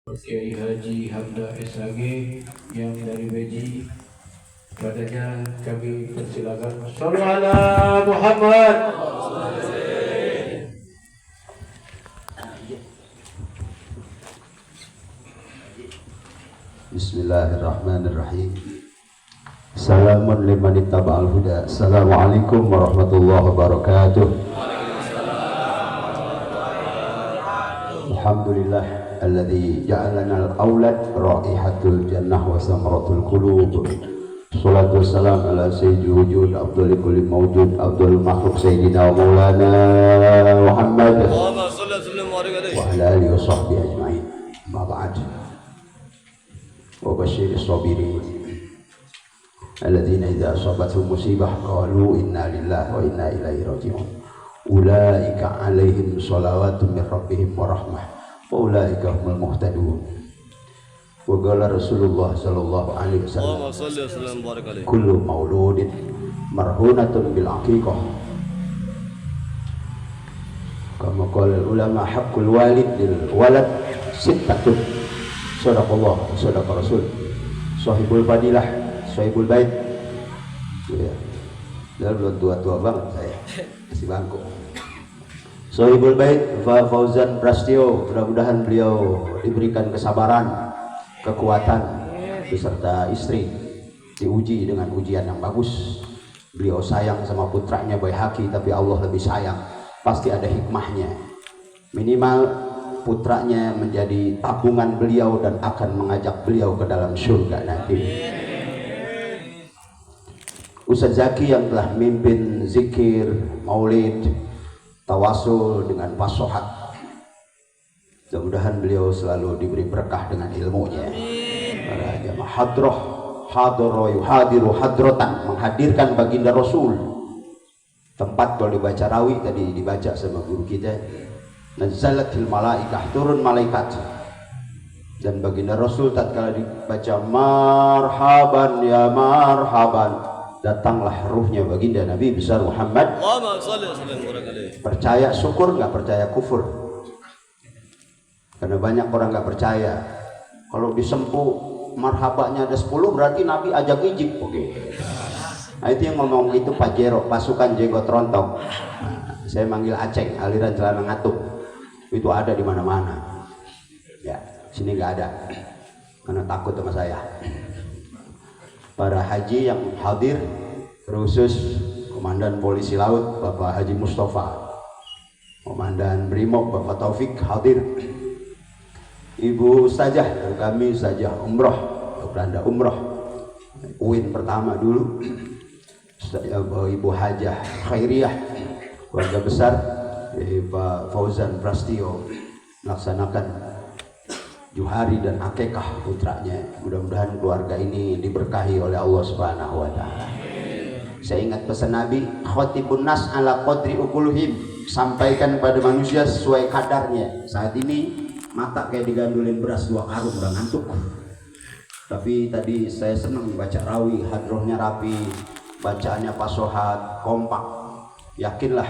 Kiai Haji Hamda SHG yang dari Beji, padanya kami persilakan. Shallu ala Muhammad. Bismillahirrahmanirrahim. Salamun liman ittaba'al huda. Assalamualaikum warahmatullahi wabarakatuh. Alhamdulillah alladzi ja'alana al-aulad raihatul jannah wa samaratul qulub. Shalatu wassalam ala sayyidil wujud abdul kulli mawjud abdul makhluk sayyidina wa maulana Muhammad Allahumma shalli wa sallim wa barik alaihi wa ala alihi wa sahbihi ajma'in. Ma ba'd. Wa basyiris sabirin alladzina idza asabatuhum musibah qalu inna lillahi wa inna ilaihi raji'un. Ulaika alaihim shalawatun min rabbihim wa rahmah wa ulaika humul muhtadun. Wa qala Rasulullah sallallahu alaihi wasallam kullu mauludin marhunatun bil aqiqah. Kama qala ulama haqqul walid lil walad sittatun. Sadaqallah, sadaqa Rasul. Sahibul fadilah, sahibul bait. Ya. Dia belum tua-tua banget saya. Masih bangku. Sahibul bait Fauzan Prasetyo, mudah-mudahan beliau diberikan kesabaran, kekuatan beserta istri, diuji dengan ujian yang bagus. Beliau sayang sama putranya Baihaqi, tapi Allah lebih sayang. Pasti ada hikmahnya. Minimal putranya menjadi tabungan beliau dan akan mengajak beliau ke dalam surga nanti. Ustaz Zaki yang telah memimpin zikir, maulid, tawasul dengan pasohat, mudah-mudahan beliau selalu diberi berkah dengan ilmunya. Para jamaah hadroh, hadroh yuhadiru hadrotan, menghadirkan baginda Rasul. Tempat kalau dibaca rawi tadi dibaca sama guru kita, nazalatil malaikah, turun malaikat. Dan baginda Rasul tatkala dibaca marhaban ya marhaban, datanglah ruhnya baginda Nabi besar Muhammad. Percaya syukur, nggak percaya kufur. Karena banyak orang nggak percaya. Kalau disempu marhabanya ada 10, berarti Nabi ajak ijib. Oke. Nah, itu yang ngomong itu Pak Jero, pasukan jenggot rontok. Saya manggil Aceng, aliran celana ngatung. Itu ada di mana-mana. Ya, sini nggak ada. Karena takut sama saya. Para haji yang hadir, khusus Komandan Polisi Laut Bapak Haji Mustafa, Komandan Brimob Bapak Taufik hadir, Ibu Ustazah kami Ustazah Umroh, Belanda Umroh UIN pertama dulu, Ibu Hajah Khairiyah, keluarga besar Pak Fauzan Prasetyo melaksanakan Juhari dan akekah putranya. Mudah-mudahan keluarga ini diberkahi oleh Allah Subhanahu wa taala. Saya ingat pesan Nabi, khatibun nas ala qadri ukuluhim, sampaikan kepada manusia sesuai kadarnya. Saat ini mata kayak digandulin beras 2 karung, udah ngantuk. Tapi tadi saya senang baca rawi, hadrohnya rapi, bacaannya pasohat, kompak. Yakinlah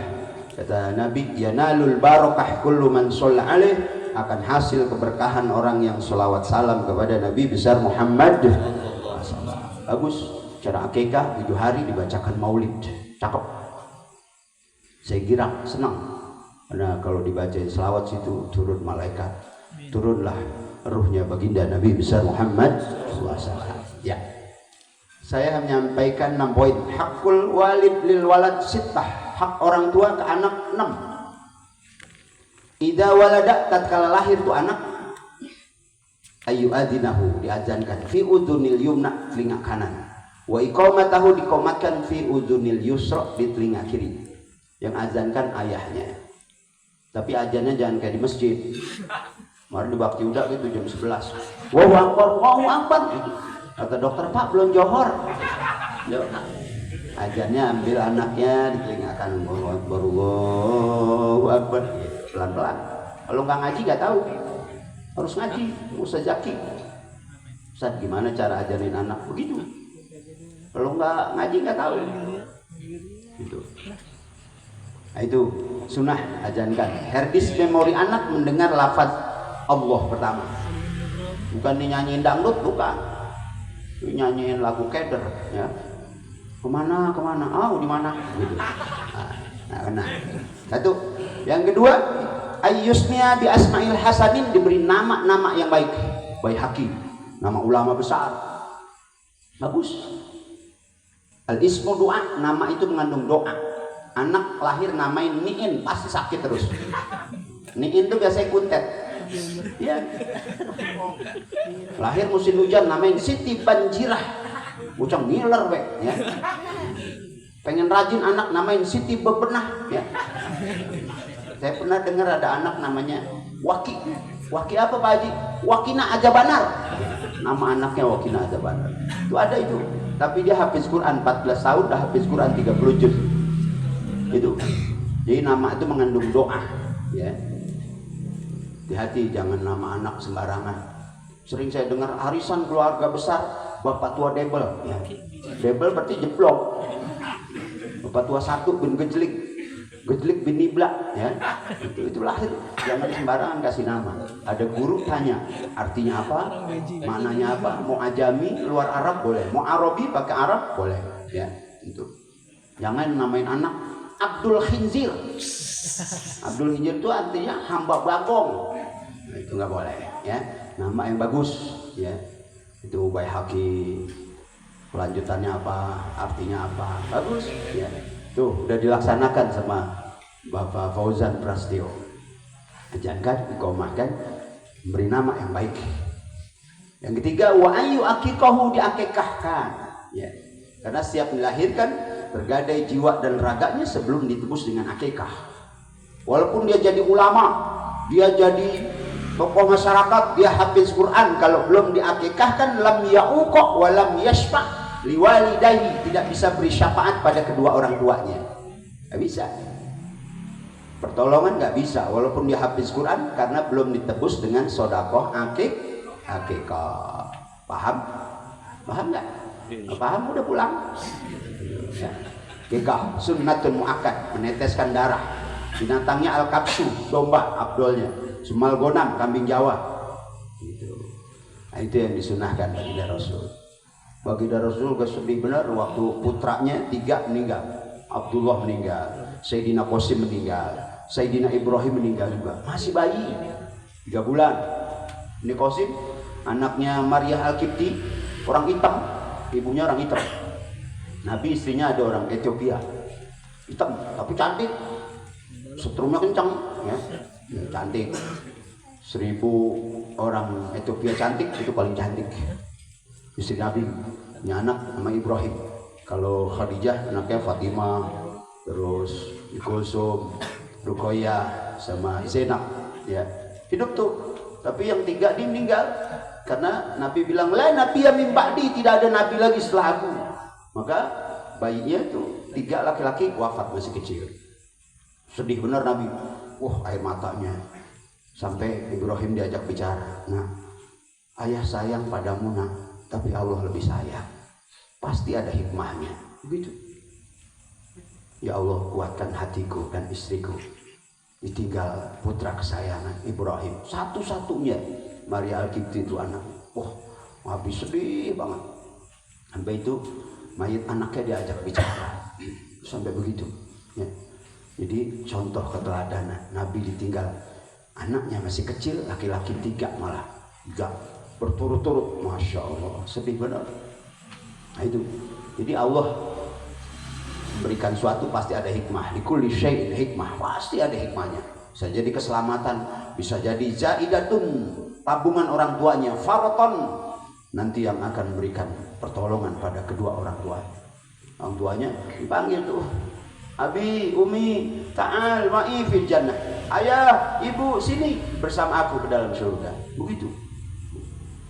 kata Nabi, yanalul barakah kullu man shalla alaih, akan hasil keberkahan orang yang sholawat salam kepada Nabi besar Muhammad. Bagus, cara akikah 7 hari dibacakan maulid, cakep. Saya kira senang, karena kalau dibacain selawat situ turun malaikat, turunlah ruhnya baginda Nabi besar Muhammad. Ya, saya menyampaikan 6 poin. Hakul walid lil walad sittah, hak orang tua ke anak 6. Idza walada, tatkala lahir tu anak, ayu adinahu, diazankan fi udunil yumna, telinga kanan, wa iqamatahu, dikomatkan fi udunil yusra, di telinga kiri. Yang azankan ayahnya, tapi azannya jangan kayak di masjid. Kemarin di Bakti Uda gitu jam 11, Allahu Akbar, Allahu Akbar. Kata dokter, Pak belum johor. Azannya ambil anaknya di telinga kanan, Allahu Akbar, Allahu Akbar, pelan-pelan. Kalau nggak ngaji nggak tahu, harus ngaji. Ustaz Zaki, Ustaz gimana cara ajarin anak begitu? Kalau nggak ngaji nggak tahu. Gitu. Nah, itu sunnah ajankan. Harddisk memori anak mendengar lafaz Allah pertama. bukan nyanyiin dangdut, bukan, nyanyiin lagu keder, ya. Kemana, di mana, gitu. Nah. Satu. Yang kedua, ayyusnya bi asma'il hasanin, diberi nama-nama yang baik. Baihaqi, nama ulama besar, bagus. Al-ismu doa, nama itu mengandung doa. Anak lahir namain Niin, pasti sakit terus. Niin itu biasanya kuntet, ya. Lahir musim hujan namain Siti Banjirah, ucang ngiler we, ya. Pengen rajin anak namain Siti Bebenah, ya. Saya pernah dengar ada anak namanya Waki. Waki apa Pak Haji? Wakina Ajabanar. Nama anaknya Wakina Ajabanar. Itu ada itu. Tapi dia hafiz Quran 14 tahun, dah hafiz Quran 30 juz. Itu. Jadi nama itu mengandung doa, ya. Hati-hati jangan nama anak sembarangan. Sering saya dengar arisan keluarga besar Bapak tua Debel, ya. Debel berarti jeblok. Bapak tua satu bin Gejlik bin Nibla, ya. Itu lahir, jangan sembarangan kasih nama. Ada guru tanya artinya apa, mananya apa, mau ajami luar Arab boleh, mau Arabi pakai Arab boleh, ya. Itu. Jangan namain anak Abdul Khinzir. Abdul Khinzir itu artinya hamba bagong. Nah, itu nggak boleh, ya. Nama yang bagus, ya. Itu Baihaqi. Kelanjutannya apa, artinya apa, bagus, ya. Tuh udah dilaksanakan sama Bapak Fauzan Prastio. Ajankan, iqomahkan, beri nama yang baik. Yang ketiga, wa ayu akikahu, diakikahkan, ya. Karena setiap dilahirkan tergadai jiwa dan raganya sebelum ditebus dengan akikah. Walaupun dia jadi ulama, dia jadi tokoh masyarakat, dia hafiz Quran, kalau belum diakikahkan lam ya'uqa wa lam yashfa' liwalidayhi, tidak bisa beri syafaat pada kedua orang tuanya. Nggak bisa. Pertolongan nggak bisa, walaupun dia hafiz Quran, karena belum ditebus dengan sodakoh akikah. Paham? Paham nggak? Paham udah pulang. Ya. Akikah sunnatun muakkad, meneteskan darah. Binatangnya al-kapsu, domba, abdolnya. Sumal gonam, kambing Jawa. Gitu. Nah, itu yang disunahkan bagi Rasul. Baginda Rasul gak sedih benar waktu putranya 3 meninggal. Abdullah meninggal, Sayyidina Qasim meninggal, Sayyidina Ibrahim meninggal juga. Masih bayi 3 bulan. Ini Qasim anaknya Maria Al-Qibti, orang hitam, ibunya orang hitam. Nabi istrinya ada orang Ethiopia, hitam tapi cantik, setrumnya kencang, ya. Cantik. 1000 orang Ethiopia cantik, itu paling cantik istri Nabi. Ini anak nama Ibrahim. Kalau Khadijah anaknya Fatimah, terus Kulsum, Ruqayyah sama Zainab, ya. Hidup tuh. Tapi yang 3 dia meninggal karena Nabi bilang la nabiyya min ba'di, tidak ada nabi lagi setelah aku. Maka bayinya tuh 3 laki-laki wafat masih kecil. Sedih benar Nabi. Wah, air matanya. Sampai Ibrahim diajak bicara. Nah, ayah sayang padamu nak, tapi Allah lebih sayang. Pasti ada hikmahnya. Begitu. Ya Allah, kuatkan hatiku dan istriku. Ditinggal putra kesayangan Ibrahim, satu-satunya. Maria Al-Qibti itu anak. Oh, habis sedih banget. Sampai itu mayit anaknya diajak bicara. Sampai begitu, ya. Jadi contoh keteladanan. Nabi ditinggal anaknya masih kecil, laki-laki 3 malah 3 berturut-turut. Masya Allah, sedih benar. Nah itu. Jadi Allah memberikan suatu pasti ada hikmah. Di kulli syai'in hikmah, pasti ada hikmahnya. Bisa jadi keselamatan, bisa jadi zaidatun, tabungan orang tuanya, faraton, nanti yang akan memberikan pertolongan pada kedua orang tuanya. Orang tuanya dipanggil tuh, Abi, Umi, ta'al ma'i fil jannah. Ayah, ibu, sini bersama aku ke dalam surga. Begitu.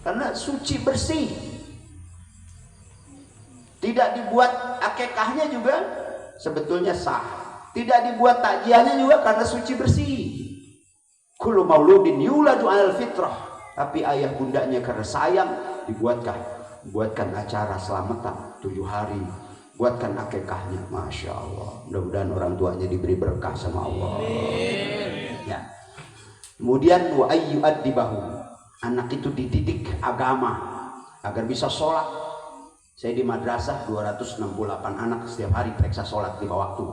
Karena suci bersih. Tidak dibuat akikahnya juga sebetulnya sah. Tidak dibuat takjiahnya juga karena suci bersih. Kullu mauludin yuladu 'alal fitrah. Tapi ayah bundanya karena sayang dibuatkan acara selamatan 7 hari. Buatkan akikahnya, Masya Allah. Mudah-mudahan orang tuanya diberi berkah sama Allah. Ya. Kemudian wa ayyu'addibahu, anak itu dididik agama agar bisa sholat. Saya di madrasah 268 anak setiap hari periksa sholat 5 waktu.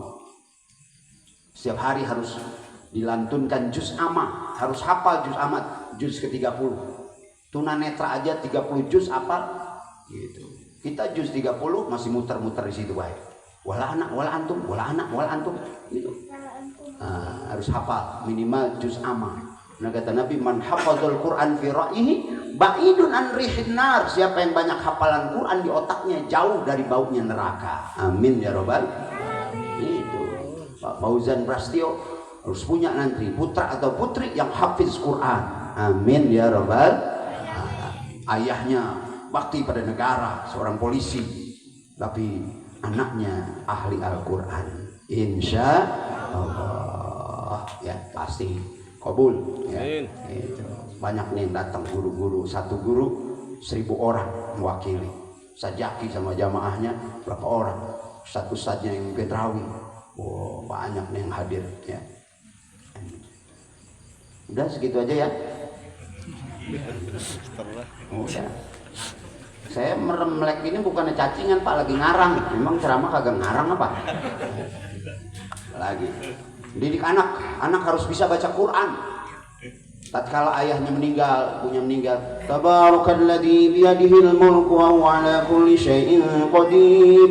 Setiap hari harus dilantunkan juz amma, harus hafal juz amma, juz ke-30. Tunanetra aja 30 juz hafal gitu. Kita juz 30 masih muter-muter di situ baik. Wala anak, wala antum, wala anak, wala antum gitu. Harus hafal minimal juz amma. Nah kata Nabi, man hafadzul Quran fi ra'yihi ba'idun an rihin nar. Siapa yang banyak hafalan Quran di otaknya, jauh dari baunya neraka. Amin ya robbal. Itu Pak Fauzan Prastio harus punya nanti putra atau putri yang hafiz Quran. Amin ya robbal. Ayahnya bakti pada negara, seorang polisi, tapi anaknya ahli Al-Quran. Insya Allah ya pasti kabul ya. Itu. Banyak nih yang datang guru-guru, satu guru 1000 orang mewakili. Sajaki sama jamaahnya berapa orang? Ustadz-ustadznya yang Petrawi. Wow, banyak nih yang hadir ya. Udah segitu aja ya. Udah. Saya meremlek ini bukannya cacingan Pak, lagi ngarang. Memang ceramah kagak ngarang apa? Lagi. Didik anak, anak harus bisa baca Quran. Tatkala ayahnya meninggal, ibunya meninggal, Tabarakalladzi biyadihil mulku wa huwa ala kulli syai'in qadir.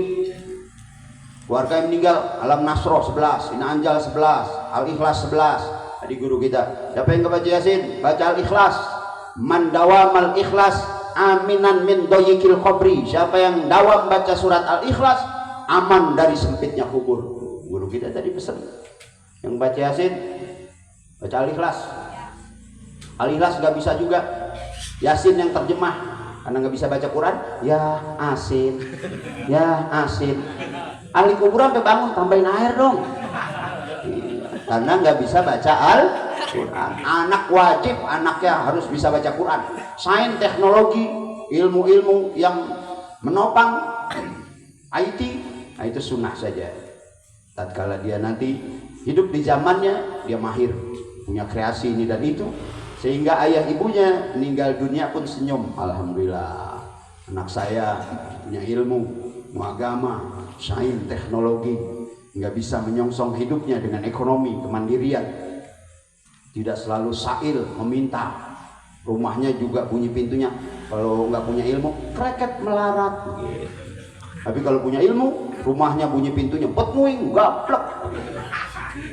Keluarga yang meninggal, Alam Nasroh 11, Inna Anjal 11, Al-Ikhlas 11. Tadi guru kita, siapa yang baca Yasin? Baca Al-Ikhlas. Man dawamal ikhlas aminan min doyikil qabri. Siapa yang dawam baca surat Al-Ikhlas, aman dari sempitnya kubur. Guru kita tadi pesan. Yang baca Yasin, baca Al-Ikhlas. Al-Ikhlas nggak bisa juga. Yasin yang terjemah, karena nggak bisa baca Quran. Ya asin, ya asin. Ahli kuburan sampai bangun, tambahin air dong. Karena nggak bisa baca Al-Quran. Anak wajib, anaknya harus bisa baca Quran. Sains, teknologi, ilmu-ilmu yang menopang IT, nah itu sunnah saja. Tatkala dia nanti hidup di zamannya, dia mahir, punya kreasi ini dan itu, sehingga ayah ibunya meninggal dunia pun senyum. Alhamdulillah, anak saya punya ilmu agama, sains, teknologi, nggak bisa menyongsong hidupnya dengan ekonomi, kemandirian, tidak selalu sail meminta, rumahnya juga bunyi pintunya. Kalau nggak punya ilmu, kreket melarat. Tapi kalau punya ilmu, rumahnya bunyi pintunya, petmuing, gaplek.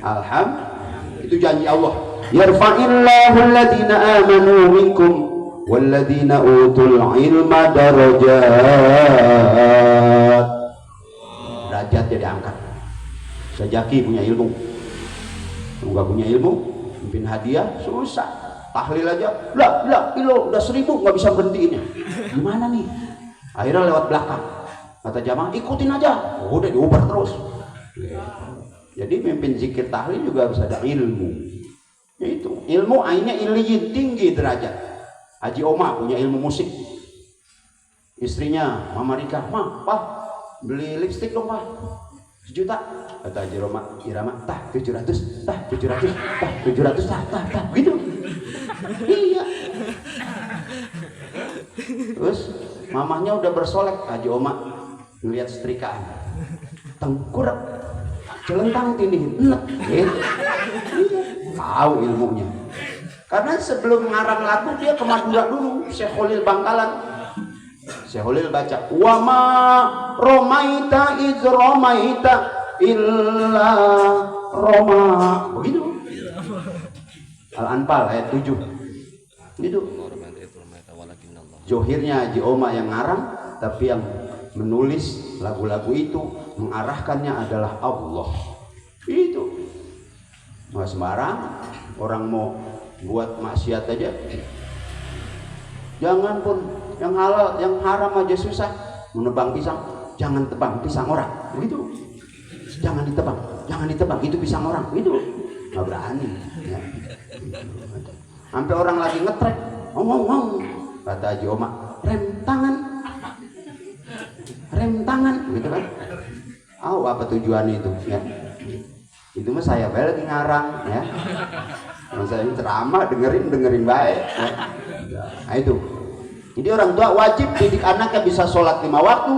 Alhamdulillah, itu janji Allah. Yarfa'illahu alladhina amanu minkum walladhina utul ilma darajat. Derajat jadi angkat. Sajaki punya ilmu. Enggak punya ilmu, pimpin hadiah susah. Tahlil aja, lah, udah 1000 nggak bisa berhentiin. Gimana nih? Akhirnya lewat belakang. Kata jamaah, ikutin aja. Udah diubar terus. Jadi mimpin zikir tahlil juga harus ada ilmu. Itu ilmu ainnya iliyin, tinggi derajat. Haji Oma punya ilmu musik. Istrinya Mama Rika, Pak, beli lipstik dong Pak, 1 juta. Kata Haji Irama, 700, 700, 700, gitu. Iya. Terus mamahnya udah bersolek. Haji Oma ngelihat setrikaan, tengkurap, celentang tindih, enek, gitu. Tahu ilmunya. Karena sebelum ngarang lagu dia ke Madura dulu, Syekh Khalil Bangkalan. Syekh Khalil baca, wa ma romaita iz romaita illa roma. Begitu. Al-Anfal ayat 7. Gitu. Johirnya Haji Oma yang ngarang, tapi yang menulis lagu-lagu itu mengarahkannya adalah Allah. Itu. Nggak sembarang orang mau buat maksiat aja. Jangan pun yang halal, yang haram aja susah. Menebang pisang, jangan tebang pisang orang. Begitu. Jangan ditebang, itu pisang orang. Begitu. Nggak berani. Ya. Sampai orang lagi ngetrek, ngomong. Kata Haji Oma, rem tangan, gitu kan? Apa tujuannya itu? Ya. Itu mah saya lagi ngarang, ya. Kalau saya ceramah dengerin baik. Ya. Nah itu. Jadi orang tua wajib didik anaknya bisa sholat 5 waktu,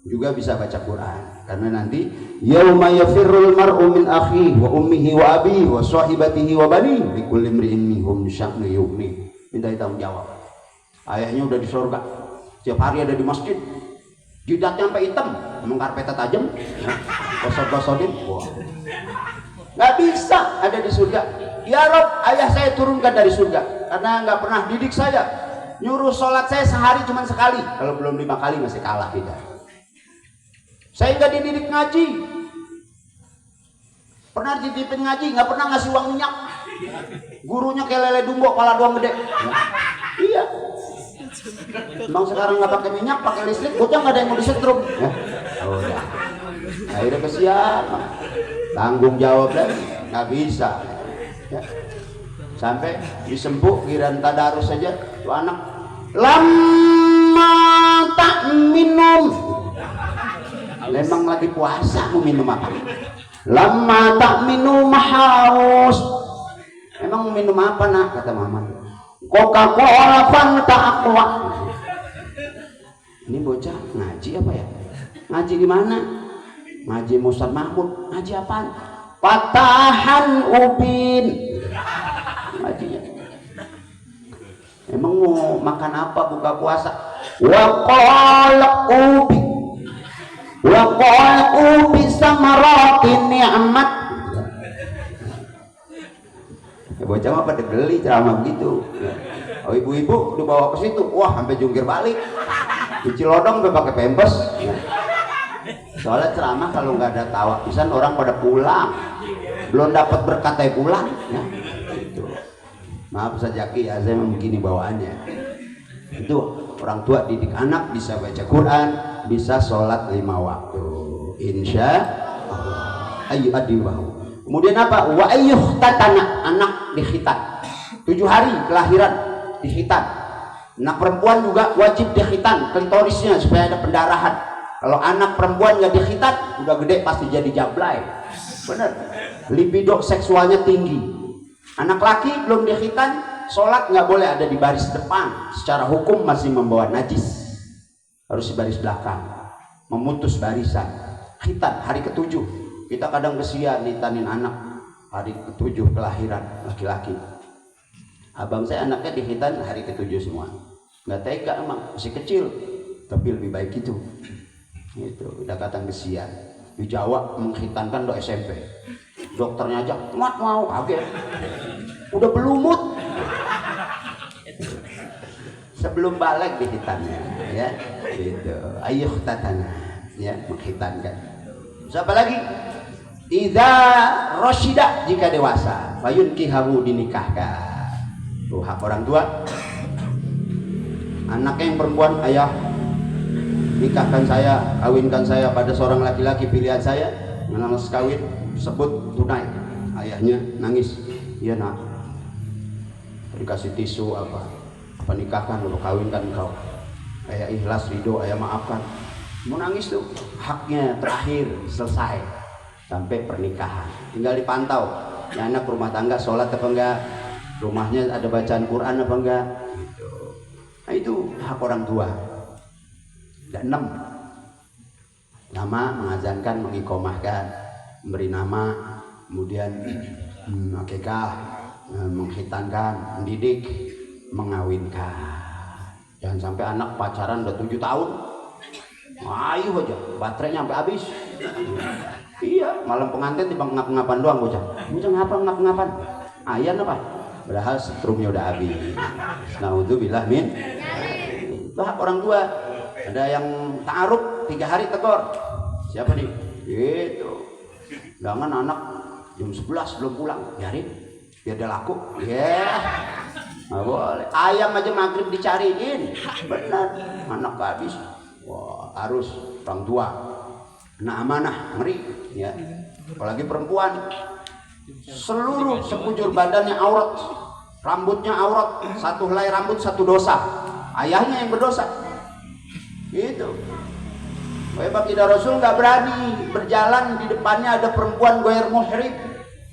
juga bisa baca Quran. Karena nanti yauma yafirrul mar'u min akhihi wa ummihi wa abihi wa sahibatihi wa banihi likulli imri'in minhum sya'nu yughni. Minta tanggung jawab. Ayahnya udah di surga, setiap hari ada di masjid, jidatnya sampai hitam, emang karpetnya tajam, gosok-gosokin, wah, nggak bisa ada di surga. Ya Rob, ayah saya turunkan dari surga karena nggak pernah didik saya, nyuruh sholat saya sehari cuma sekali, kalau belum 5 kali masih kalah kita. Saya nggak dididik ngaji, pernah dititipin ngaji, nggak pernah ngasih uang minyak, gurunya kayak lele dumbo, kepala doang gede. Iya. Emang sekarang nggak pakai minyak, pakai listrik, bocah nggak ada yang mau disetrum. Ya, udah. Akhirnya kesian, tanggung jawab lagi, nggak bisa. Ya. Sampai disempuk giran tadarus saja, tuh anak lama tak minum. Memang lagi puasa mau minum apa? Lama tak minum haus. Emang mau minum apa nak? Kata mama. Coca-Cola Fanta Aqua. Ini bocah ngaji apa ya? Ngaji di mana? Ngaji Ustaz Mahmud. Ngaji apaan? Patahan Upin. Ngajinya. Emang mau makan apa buka puasa? Wa qala ubi. Wa qala ubi samaratin ni'mat. Ya, bocah mah pada geli ceramah begitu. Oh, ibu-ibu dibawa ke situ, wah sampai jungkir balik. Di Cilodong udah pakai pempes. Ya. Soalnya ceramah kalau nggak ada tawa pisan orang pada pulang, belum dapat berkat pulang. Ya. Gitu. Maaf Sajaki ya, saya memang begini bawaannya. Itu orang tua didik anak bisa baca Quran, bisa sholat 5 waktu. Insya Allah. Ayu adiwahu. Kemudian apa? Wa ayyuh tatana, anak dikhitan 7 hari kelahiran dikhitan. Anak perempuan juga wajib dikhitan klitorisnya supaya ada pendarahan. Kalau anak perempuan nggak dikhitan udah gede pasti jadi jablay. Bener, libido seksualnya tinggi. Anak laki belum dikhitan, sholat nggak boleh ada di baris depan, secara hukum masih membawa najis, harus di baris belakang, memutus barisan. Khitan hari ke-7. Kita kadang kesian nitanin anak hari ke-7 kelahiran laki-laki. Abang saya anaknya dikhitan hari ke-7 semua. Nggak tega emang, masih kecil, tapi lebih baik itu. Itu udah kadang kesian. Di Jawa mengkhitankan do SMP. Dokternya aja, "Mat mau kaget." Udah belumut. Sebelum balik dikhitannya, ya. Gitu. Ayuh tatana, ya, mengkhitankan. Siapa lagi? Idza rasyida, jika dewasa, fayun kihamu, dinikahkan. Tuh hak orang tua. Anaknya yang perempuan, ayah nikahkan saya, kawinkan saya pada seorang laki-laki pilihan saya, mas kawin, sebut tunai. Ayahnya nangis, iya nak, dikasih tisu apa nikahkan, untuk kawinkan kau. Ayah ikhlas, ridho, ayah maafkan. Mau nangis tuh, haknya terakhir selesai sampai pernikahan. Tinggal dipantau, ya anak rumah tangga sholat apa enggak, rumahnya ada bacaan Quran apa enggak. Gitu. Nah itu hak orang tua. Dan 6, nama, mengazankan, mengikomahkan, memberi nama, kemudian akikah, menghitankan, mendidik, mengawinkan. Jangan sampai anak pacaran udah 7 tahun, ayo aja, baterainya sampai habis. Iya, malam pengantin tiba ngap-ngapan doang bocah. Bocah ngap-ngapan. Ayan apa? Padahal setrumnya udah habis. Naudzubillah min. Itu hak orang tua. Ada yang ta'aruf 3 hari tegur. Siapa nih? Gitu. Jangan anak jam 11 belum pulang, biarin biar dia laku. Ya. Nggak boleh. Ayam aja maghrib dicariin. Benar. Anak habis. Wah, harus orang tua. Nah amanah, ngeri ya. Apalagi perempuan, seluruh sekujur badannya aurat, rambutnya aurat, satu helai rambut satu dosa, ayahnya yang berdosa. Gitu. Wahai tidak Rasul nggak berani berjalan di depannya ada perempuan goer muhrim.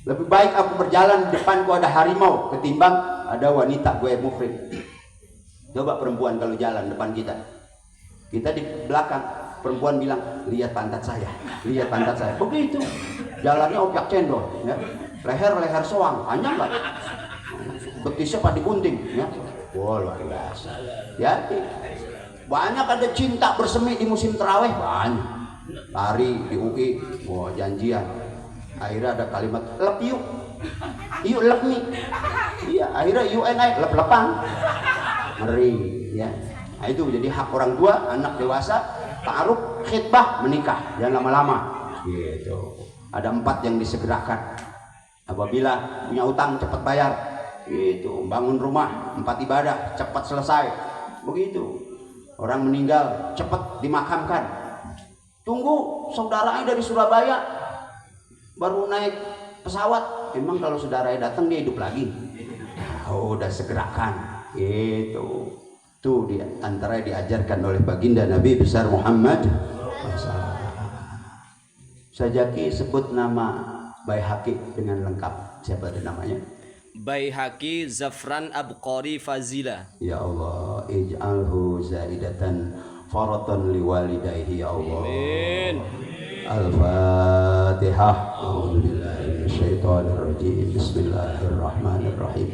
Lebih baik aku berjalan di depanku ada harimau ketimbang ada wanita goer muhrim. Coba perempuan kalau jalan depan kita di belakang, perempuan bilang, lihat pantat saya, lihat pantat saya. Begitu, jalannya opiak cendol, ya. Leher soang, panjang nggak? Betisnya pada gunting, ya. Wah, luar biasa. Ya, banyak ada cinta bersemi di musim terawih, banyak. Lari di UI, wah janjian. Akhirnya ada kalimat, lep yuk, lep nih. Iya, akhirnya UNI lep-lepan. Ngeri, ya. Nah, itu jadi hak orang tua, anak dewasa, ta'aruf, khitbah, menikah, jangan lama-lama. Gitu. Ada 4 yang disegerakan. Apabila punya utang cepat bayar. Gitu. Bangun rumah, 4 ibadah cepat selesai. Begitu. Orang meninggal cepat dimakamkan. Tunggu saudaranya dari Surabaya baru naik pesawat. Emang kalau saudaranya datang dia hidup lagi? Oh, udah segerakan. Gitu. Tuh dia antara diajarkan oleh baginda Nabi besar Muhammad. Sajaki sebut nama Baihaqi dengan lengkap. Siapa itu namanya? Baihaqi Zafran Abqari Fazila. Ya Allah, ij'alhu zaidatan faratan liwalidayhi ya Allah. Amin. Al-Fatihah. A'udzubillahi minasyaitonir rajim. Bismillahirrahmanirrahim.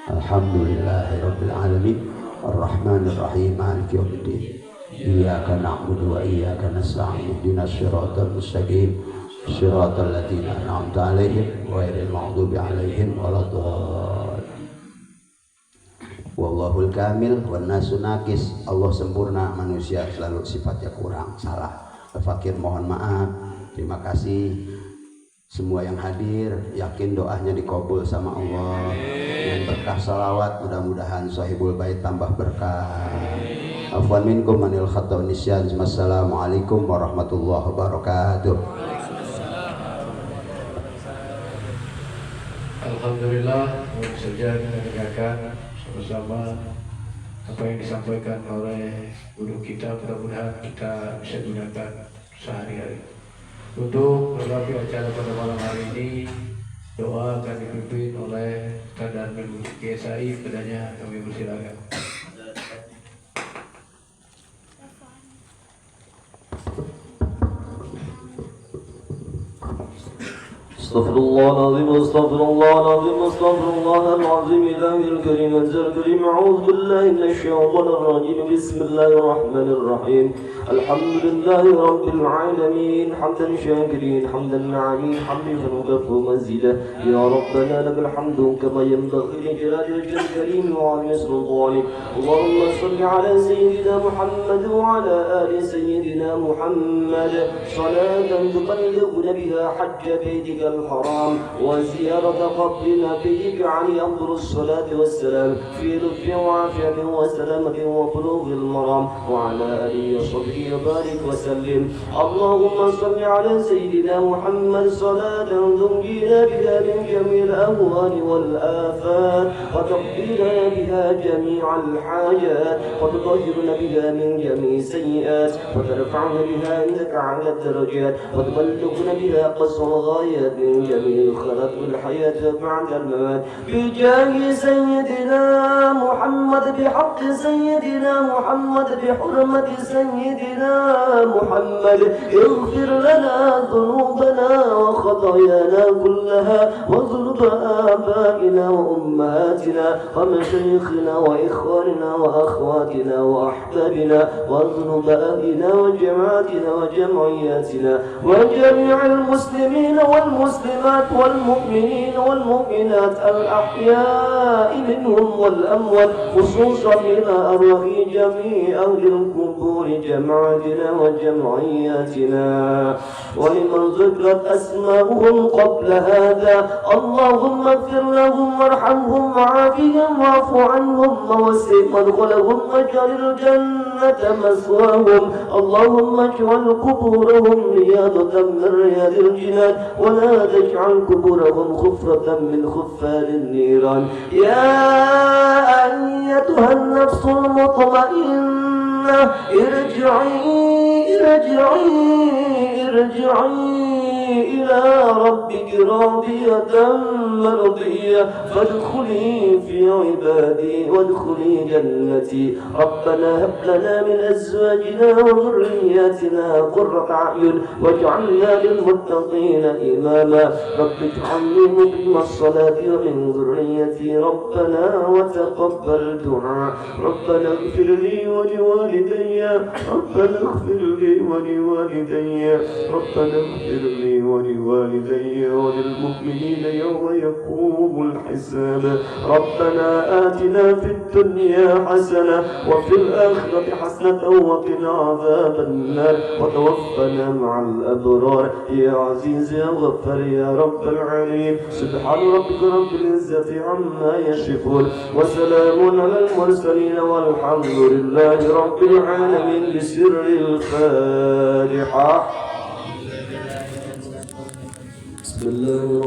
Alhamdulillahirabbil alamin. Ar-Rahmanir Rahim. Maliki yaumiddin. Iyyaka na'budu wa iyyaka nasta'in. Ihdinas siratal mustaqim. Shiratal ladzina an'amta 'alaihim ghairil maghdubi 'alaihim waladdallin. Wallahul kamil wan nasu naqis. Allah sempurna, manusia selalu sifatnya kurang, salah. Fakir mohon maaf. Terima kasih semua yang hadir, yakin doanya dikabul sama Allah. Yang berkah salawat, mudah-mudahan sahibul bait tambah berkah. Afwan minkum manil khata' nisyan. Wassalamualaikum warahmatullahi wabarakatuh. Alhamdulillah, baru saja kita dengarkan sama-sama apa yang disampaikan oleh guru kita. Mudah-mudahan kita bisa gunakan sehari-hari. Untuk beberapa acara pada malam hari ini, doa akan dipimpin oleh Kadar KSI. Padanya kami persilakan. استغفر الله العظيم استغفر الله العظيم استغفر الله العظيم إلهي الكريم أنزل الكريم أعوذ بالله من الشيطان الرجيم بسم الله الرحمن الرحيم الحمد لله رب العالمين حمدا شاكرين حمدا ناعمين حمدا مكفر مزيدا يا ربنا لك الحمد كما ينبغي لجلال وجهك الكريم وعظيم سلطانك اللهم صل على سيدنا محمد وعلى آل سيدنا محمد صلاة تبلغنا بها حج بيتك الحرام وزيارة قبر نبيك عليه أفضل الصلاة والسلام في لطف وعافية وسلامة وبلوغ المرام وعلى آله وصحبه وبارك وسلم اللهم صل على سيدنا محمد صلاة تنجينا بها من جميع الأهوال والآفات وتقضينا بها جميع الحاجات وتطهرنا بها من جميع السيئات وترفعنا بها عندك على الدرجات وتبلغنا بها قصر الغايات من جميع الخيرات والحياة بعد الممات بجاه سيدنا محمد بحق سيدنا محمد بحرمة سيدنا محمد اغفر لنا ذنوبنا وخطايانا كلها وذنوب آبائنا وأمهاتنا ومشايخنا وإخواننا وأخواتنا وأحبابنا وذنوب أهلنا وجماعتنا وجمعياتنا وجميع المسلمين والمسلمات والمؤمنين والمؤمنات الأحياء منهم والأموات خصوصا إلى أرواح جميع أهل القبور جماعتنا وجمعياتنا ولمن ذكرت أسماؤهم قبل هذا اللهم اغفر لهم وارحمهم وعافهم واعف عنهم ووسع مدخلهم واجعل الجنة مثواهم اللهم اجعل قبورهم رياضة من رياض الجنان ولا تجعل قبورهم خفرة من خفار النيران يا أيتها النفس المطمئنة ارجعي إلى ربك راضية مرضية فادخلي في عبادي وادخلي جنتي. ربنا هب لنا من أزواجنا وذرياتنا قرة أعين واجعلنا للمتقين إماما. رب اجعلني مقيم الصلاة ومن ذريتي ربنا وتقبل دعاء. ربنا اغفر لي ولوالدي ربنا اغفر لي ولوالدي ربنا اغفر لي ولوالدي وللمؤمنين يوم يقوم الحساب. ربنا آتنا في الدنيا حسنة وفي الآخرة حسنة وقنا عذاب النار وتوفنا مع الأبرار يا عزيز يا غفار يا رب العالمين. سبحان ربك رب العزة عما يصفون وسلام على المرسلين والحمد لله رب العالمين. بسر الفاتحة. بسم الله